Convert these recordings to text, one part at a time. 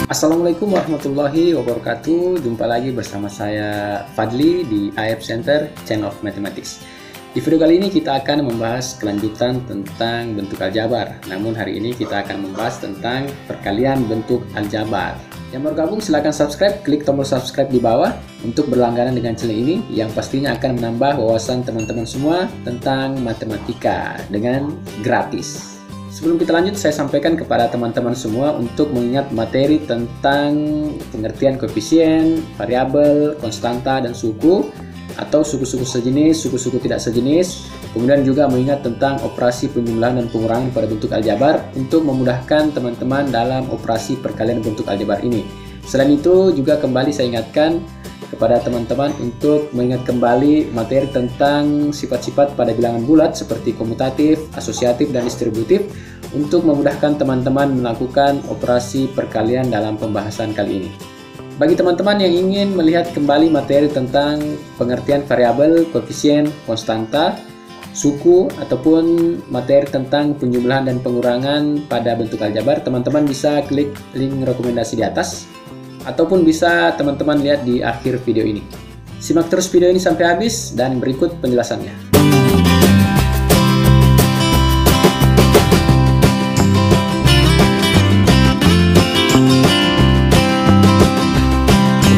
Assalamualaikum warahmatullahi wabarakatuh. Jumpa lagi bersama saya Fadli di AF Center Chain of Mathematics. Di video kali ini kita akan membahas kelanjutan tentang bentuk aljabar. Namun hari ini kita akan membahas tentang perkalian bentuk aljabar. Yang baru gabung silahkan subscribe, klik tombol subscribe di bawah untuk berlangganan dengan channel ini yang pastinya akan menambah wawasan teman-teman semua tentang matematika dengan gratis. Sebelum kita lanjut, saya sampaikan kepada teman-teman semua untuk mengingat materi tentang pengertian koefisien, variabel, konstanta, dan suku, atau suku-suku sejenis, suku-suku tidak sejenis. Kemudian juga mengingat tentang operasi penjumlahan dan pengurangan pada bentuk aljabar untuk memudahkan teman-teman dalam operasi perkalian bentuk aljabar ini. Selain itu, juga kembali saya ingatkan kepada teman-teman untuk mengingat kembali materi tentang sifat-sifat pada bilangan bulat seperti komutatif, asosiatif, dan distributif untuk memudahkan teman-teman melakukan operasi perkalian dalam pembahasan kali ini. Bagi teman-teman yang ingin melihat kembali materi tentang pengertian variabel, koefisien, konstanta, suku, ataupun materi tentang penjumlahan dan pengurangan pada bentuk aljabar, teman-teman bisa klik link rekomendasi di atas, ataupun bisa teman-teman lihat di akhir video ini. Simak terus video ini sampai habis dan berikut penjelasannya.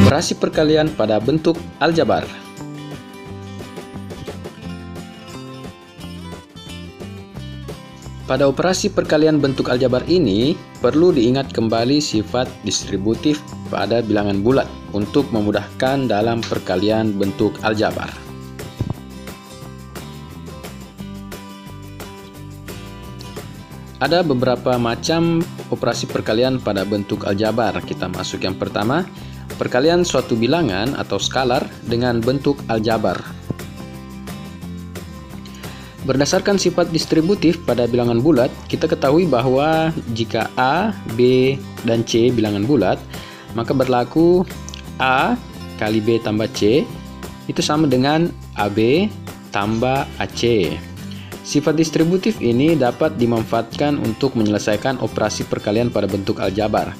Operasi perkalian pada bentuk aljabar. Pada operasi perkalian bentuk aljabar ini, perlu diingat kembali sifat distributif pada bilangan bulat untuk memudahkan dalam perkalian bentuk aljabar. Ada beberapa macam operasi perkalian pada bentuk aljabar. Kita masuk yang pertama, perkalian suatu bilangan atau skalar dengan bentuk aljabar. Berdasarkan sifat distributif pada bilangan bulat, kita ketahui bahwa jika A, B, dan C bilangan bulat, maka berlaku A kali B tambah C itu sama dengan AB tambah AC. Sifat distributif ini dapat dimanfaatkan untuk menyelesaikan operasi perkalian pada bentuk aljabar.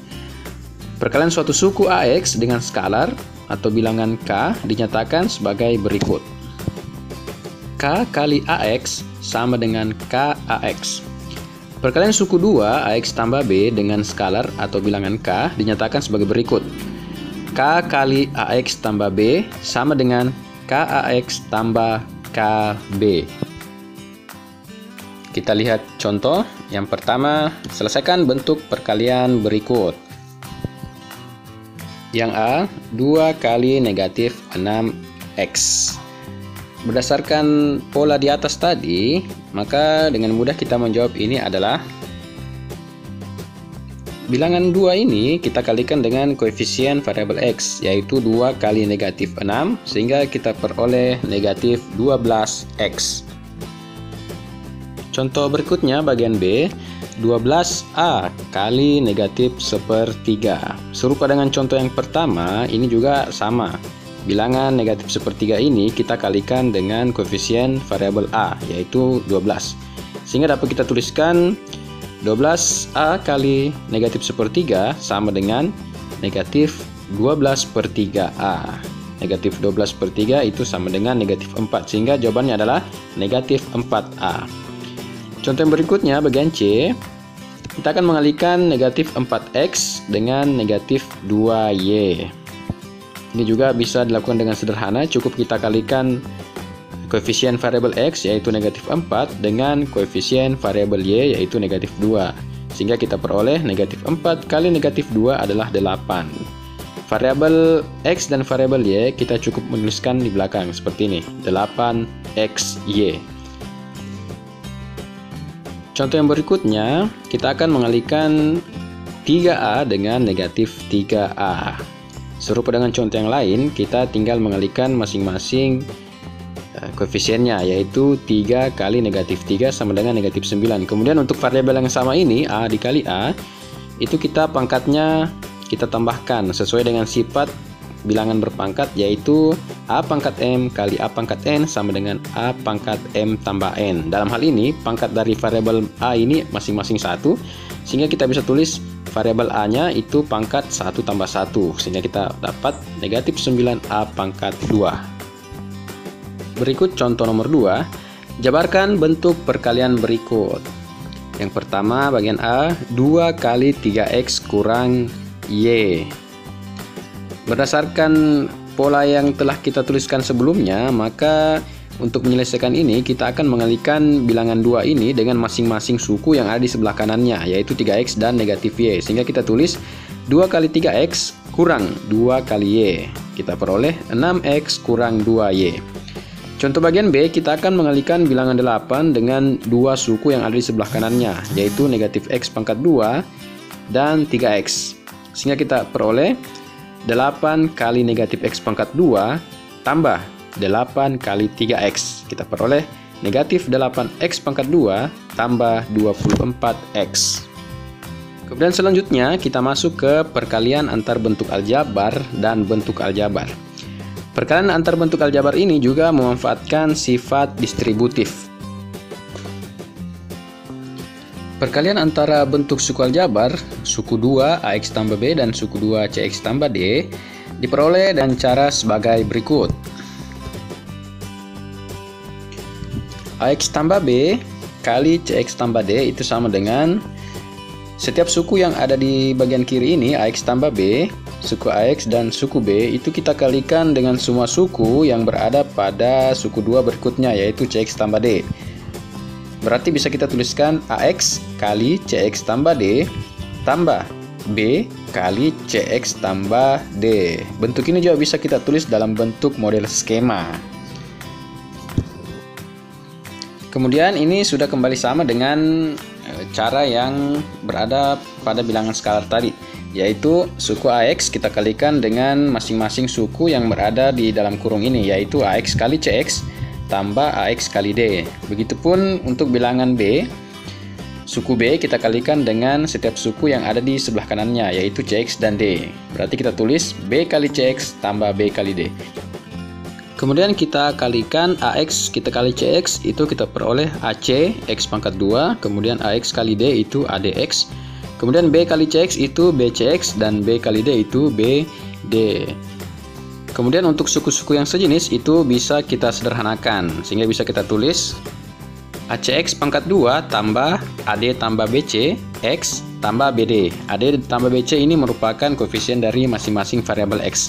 Perkalian suatu suku AX dengan skalar atau bilangan K dinyatakan sebagai berikut. K kali AX sama dengan KAX. Perkalian suku 2 AX tambah B dengan skalar atau bilangan K dinyatakan sebagai berikut. K kali AX tambah B sama dengan KAX tambah KB. Kita lihat contoh. Yang pertama, selesaikan bentuk perkalian berikut. Yang A, 2 kali negatif 6X. Berdasarkan pola di atas tadi, maka dengan mudah kita menjawab ini adalah bilangan 2 ini kita kalikan dengan koefisien variabel X, yaitu 2 kali negatif 6, sehingga kita peroleh negatif 12X. Contoh berikutnya bagian B, 12A kali negatif 1/3. Serupa dengan contoh yang pertama, ini juga sama. Bilangan negatif 1/3 ini kita kalikan dengan koefisien variabel A, yaitu 12. Sehingga dapat kita tuliskan 12A kali negatif 1/3 sama dengan negatif 12/3A. Negatif 12/3 itu sama dengan negatif 4, sehingga jawabannya adalah negatif 4A. Contoh yang berikutnya bagian C, kita akan mengalihkan negatif 4X dengan negatif 2Y. Ini juga bisa dilakukan dengan sederhana, cukup kita kalikan koefisien variabel X yaitu negatif 4 dengan koefisien variabel Y yaitu negatif 2. Sehingga kita peroleh negatif 4 kali negatif 2 adalah 8. Variabel X dan variabel Y kita cukup menuliskan di belakang seperti ini, 8XY. Contoh yang berikutnya, kita akan mengalihkan 3A dengan negatif 3A. Serupa dengan contoh yang lain, kita tinggal mengalihkan masing-masing koefisiennya, yaitu 3 kali negatif 3 sama dengan negatif 9. Kemudian untuk variabel yang sama ini, A dikali A, itu kita pangkatnya kita tambahkan sesuai dengan sifat bilangan berpangkat, yaitu A pangkat M kali A pangkat N sama dengan A pangkat M tambah N. Dalam hal ini, pangkat dari variabel A ini masing-masing 1, sehingga kita bisa tulis variabel A-nya itu pangkat 1 tambah 1, sehingga kita dapat negatif 9A pangkat 2. Berikut contoh nomor 2. Jabarkan bentuk perkalian berikut. Yang pertama bagian A, 2 kali 3X kurang Y. Berdasarkan pola yang telah kita tuliskan sebelumnya, maka untuk menyelesaikan ini kita akan mengalihkan bilangan 2 ini dengan masing-masing suku yang ada di sebelah kanannya, yaitu 3X dan negatif Y. Sehingga kita tulis 2 kali 3X kurang 2 kali Y. Kita peroleh 6X kurang 2Y. Contoh bagian B, kita akan mengalihkan bilangan 8 dengan 2 suku yang ada di sebelah kanannya, yaitu negatif X pangkat 2 dan 3X. Sehingga kita peroleh 8 kali negatif X pangkat 2 tambah 8 kali 3X. Kita peroleh negatif 8X pangkat 2 tambah 24X. Kemudian selanjutnya kita masuk ke perkalian antar bentuk aljabar dan bentuk aljabar. Perkalian antar bentuk aljabar ini juga memanfaatkan sifat distributif. Perkalian antara bentuk suku aljabar, suku 2 AX tambah B dan suku 2 CX tambah D, diperoleh dengan cara sebagai berikut. AX tambah B kali CX tambah D itu sama dengan setiap suku yang ada di bagian kiri ini, AX tambah B, suku AX dan suku B, itu kita kalikan dengan semua suku yang berada pada suku 2 berikutnya, yaitu CX tambah D. Berarti bisa kita tuliskan AX kali CX tambah D tambah B kali CX tambah D. Bentuk ini juga bisa kita tulis dalam bentuk model skema. Kemudian ini sudah kembali sama dengan cara yang berada pada bilangan skalar tadi, yaitu suku AX kita kalikan dengan masing-masing suku yang berada di dalam kurung ini, yaitu AX kali CX tambah AX kali D. Begitupun untuk bilangan B, suku B kita kalikan dengan setiap suku yang ada di sebelah kanannya, yaitu CX dan D. Berarti kita tulis B kali CX tambah B kali D. Kemudian kita kalikan AX kita kali CX, itu kita peroleh AC X pangkat 2, kemudian AX kali D itu ADX, kemudian B kali CX itu BCX, dan B kali D itu BD. Kemudian untuk suku-suku yang sejenis itu bisa kita sederhanakan, sehingga bisa kita tulis ACX pangkat 2 tambah AD tambah BC X tambah BD. AD tambah BC ini merupakan koefisien dari masing-masing variabel X.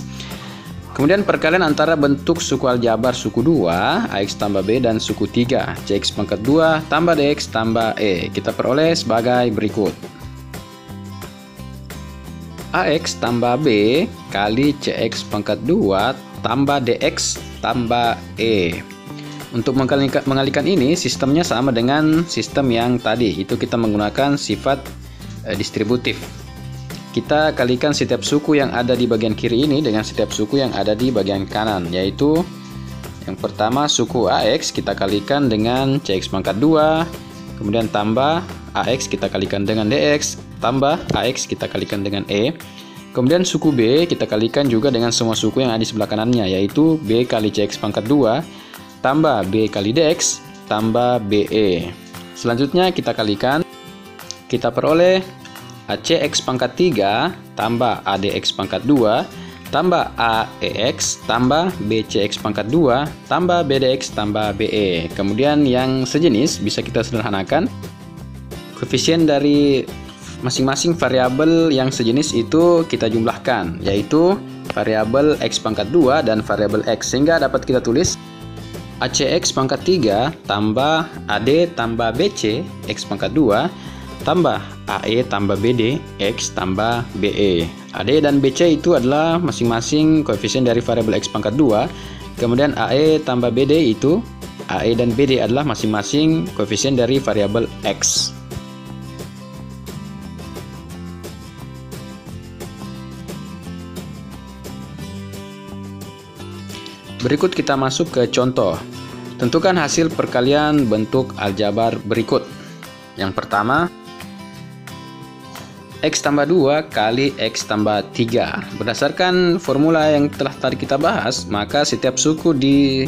Kemudian perkalian antara bentuk suku aljabar suku 2 AX tambah B dan suku 3 CX pangkat 2 tambah DX tambah E, kita peroleh sebagai berikut. AX tambah B kali CX pangkat 2 tambah DX tambah E. Untuk mengalihkan ini sistemnya sama dengan sistem yang tadi, itu kita menggunakan sifat distributif. Kita kalikan setiap suku yang ada di bagian kiri ini dengan setiap suku yang ada di bagian kanan, yaitu yang pertama suku AX kita kalikan dengan CX pangkat 2, kemudian tambah AX kita kalikan dengan DX, tambah AX kita kalikan dengan E. Kemudian suku B kita kalikan juga dengan semua suku yang ada di sebelah kanannya, yaitu B kali CX pangkat 2 tambah B kali DX tambah BE. Selanjutnya kita kalikan, kita peroleh ACX pangkat 3 tambah ADX pangkat 2 tambah AEX tambah BCX pangkat 2 tambah BDX tambah BE. Kemudian yang sejenis bisa kita sederhanakan. Koefisien dari masing-masing variabel yang sejenis itu kita jumlahkan, yaitu variabel X pangkat 2 dan variabel X, sehingga dapat kita tulis ACX pangkat 3 tambah AD tambah BC X pangkat 2 tambah AE tambah BD X tambah BE. AD dan BC itu adalah masing-masing koefisien dari variabel X pangkat 2. Kemudian AE tambah BD itu, AE dan BD adalah masing-masing koefisien dari variabel X. Berikut kita masuk ke contoh. Tentukan hasil perkalian bentuk aljabar berikut. Yang pertama, X tambah 2 kali X tambah 3. Berdasarkan formula yang telah tadi kita bahas, maka setiap suku di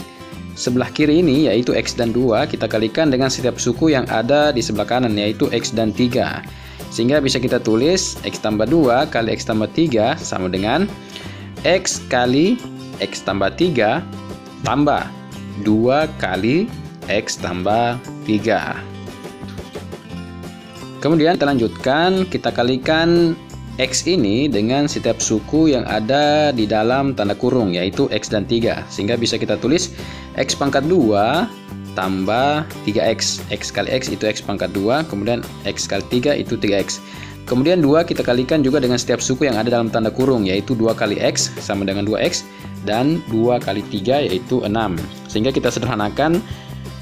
sebelah kiri ini, yaitu X dan 2, kita kalikan dengan setiap suku yang ada di sebelah kanan, yaitu X dan 3. Sehingga bisa kita tulis X tambah 2 kali X tambah 3 sama dengan X kali X tambah 3 tambah 2 kali X tambah 3. Kemudian kita lanjutkan, kita kalikan X ini dengan setiap suku yang ada di dalam tanda kurung, yaitu X dan 3. Sehingga bisa kita tulis X pangkat 2 tambah 3X. X kali X itu X pangkat 2, kemudian X kali 3 itu 3X. Kemudian 2 kita kalikan juga dengan setiap suku yang ada dalam tanda kurung, yaitu 2 kali X sama dengan 2X, dan 2 kali 3 yaitu 6. Sehingga kita sederhanakan,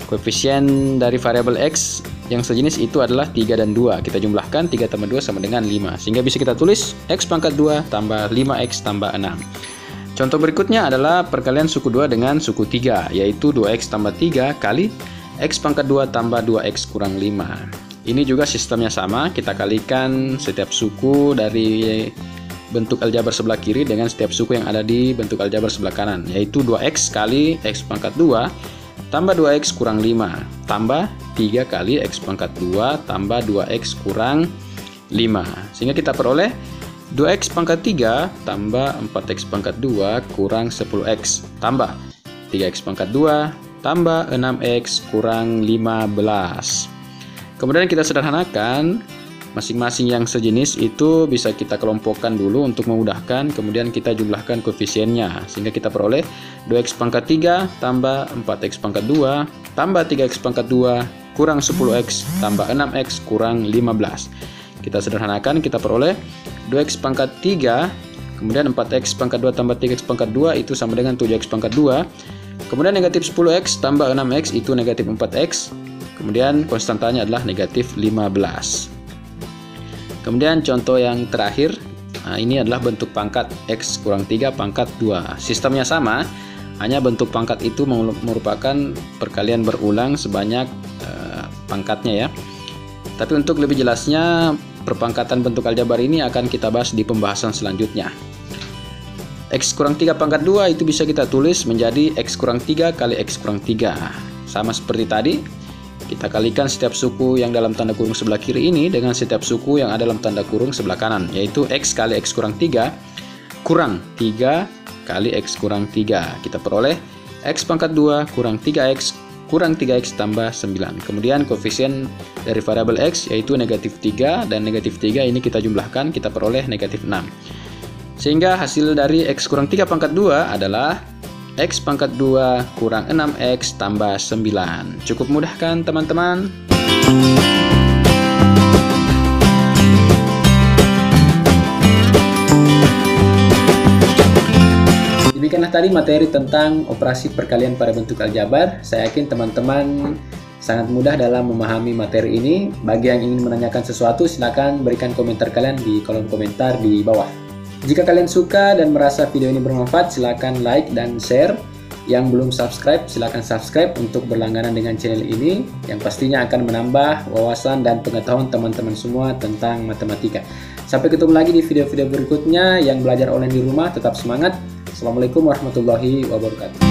koefisien dari variabel X yang sejenis itu adalah 3 dan 2. Kita jumlahkan 3 tambah 2 sama dengan 5. Sehingga bisa kita tulis X pangkat 2 tambah 5X tambah 6. Contoh berikutnya adalah perkalian suku 2 dengan suku 3, yaitu 2X tambah 3 kali X pangkat 2 tambah 2X kurang 5. Ini juga sistemnya sama, kita kalikan setiap suku dari bentuk aljabar sebelah kiri dengan setiap suku yang ada di bentuk aljabar sebelah kanan, yaitu 2X kali X pangkat 2 tambah 2X kurang 5 tambah 3 kali X pangkat 2 tambah 2X kurang 5. Sehingga kita peroleh 2X pangkat 3 tambah 4X pangkat 2 kurang 10X tambah 3X pangkat 2 tambah 6X kurang 15. Kemudian kita sederhanakan, masing-masing yang sejenis itu bisa kita kelompokkan dulu untuk memudahkan, kemudian kita jumlahkan koefisiennya. Sehingga kita peroleh 2X pangkat 3 tambah 4X pangkat 2 tambah 3X pangkat 2 kurang 10X tambah 6X kurang 15. Kita sederhanakan, kita peroleh 2X pangkat 3, kemudian 4X pangkat 2 tambah 3X pangkat 2 itu sama dengan 7X pangkat 2. Kemudian negatif 10X tambah 6X itu negatif 4X. Kemudian konstantanya adalah negatif 15. Kemudian contoh yang terakhir, ini adalah bentuk pangkat X kurang 3 pangkat 2. Sistemnya sama, hanya bentuk pangkat itu merupakan perkalian berulang sebanyak pangkatnya ya. Tapi untuk lebih jelasnya, perpangkatan bentuk aljabar ini akan kita bahas di pembahasan selanjutnya. X kurang 3 pangkat 2 itu bisa kita tulis menjadi X kurang 3 kali X kurang 3. Sama seperti tadi, kita kalikan setiap suku yang dalam tanda kurung sebelah kiri ini dengan setiap suku yang ada dalam tanda kurung sebelah kanan, yaitu X kali X kurang 3 kurang 3 kali X kurang 3. Kita peroleh X pangkat 2 kurang 3X kurang 3X tambah 9. Kemudian koefisien dari variabel X yaitu negatif 3, dan negatif 3 ini kita jumlahkan, kita peroleh negatif 6. Sehingga hasil dari X kurang 3 pangkat 2 adalah X pangkat 2 kurang 6X tambah 9. Cukup mudah kan teman-teman? Demikianlah tadi materi tentang operasi perkalian pada bentuk aljabar. Saya yakin teman-teman sangat mudah dalam memahami materi ini. Bagi yang ingin menanyakan sesuatu, silakan berikan komentar kalian di kolom komentar di bawah. Jika kalian suka dan merasa video ini bermanfaat, silakan like dan share. Yang belum subscribe, silakan subscribe untuk berlangganan dengan channel ini, yang pastinya akan menambah wawasan dan pengetahuan teman-teman semua tentang matematika. Sampai ketemu lagi di video-video berikutnya. Yang belajar online di rumah tetap semangat. Assalamualaikum warahmatullahi wabarakatuh.